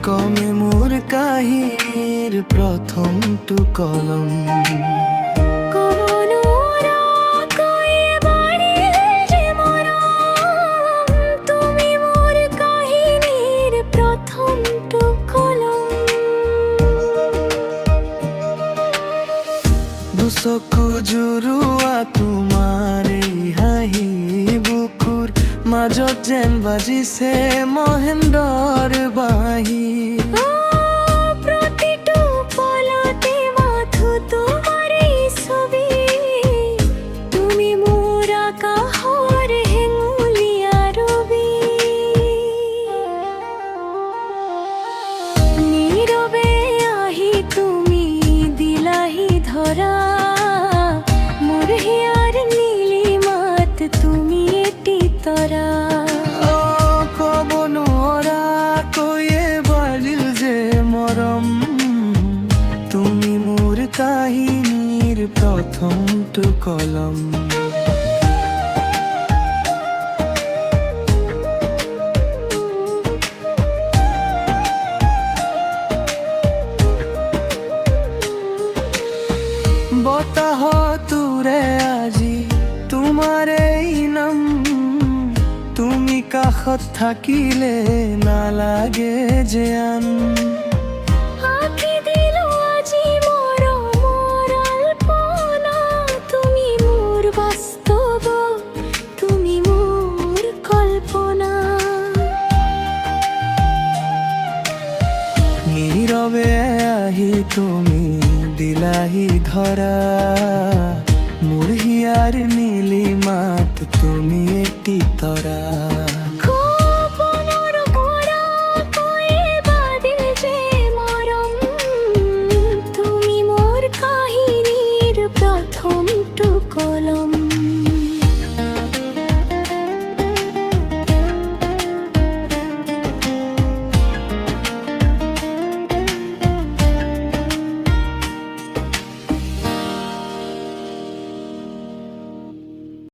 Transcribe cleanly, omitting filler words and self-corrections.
কমে মোর কাহিনীর প্রথম টু কলম। দুচকু জুৰুৱা তোমাৰ এই হাঁহি বুকুৰ মাজত যেন বাজিছে মহেন্দ্ৰৰ বাঁহী। প্ৰতিটো পলতে মাথো তোমাৰ এই ছবি, তুমি মোৰ আকাশৰ হেঙুলীয়া ৰবি। নীৰৱে আহি তুমি দিলাহি ধৰা, মোৰ হিয়াৰ নীলিমাত তুমি এটি তৰা। ক'ব নোৱাৰাকৈয়ে বাঢ়িল যে মৰম, তুমি মোৰ কাহিনীৰ প্ৰথমটো কলম। বতাহতোৰে আজি তোমাৰ এই নাম, তুমি কাষত থাকিলে নালাগে যে আন। আঁকি দিলো আজি মৰমৰ আলপনা, তুমি মোৰ বাস্তৱ, তুমি মোৰ কল্পনা। নীৰৱে আহি তুমি দিলাহি ধৰা, মোৰ হিয়াৰ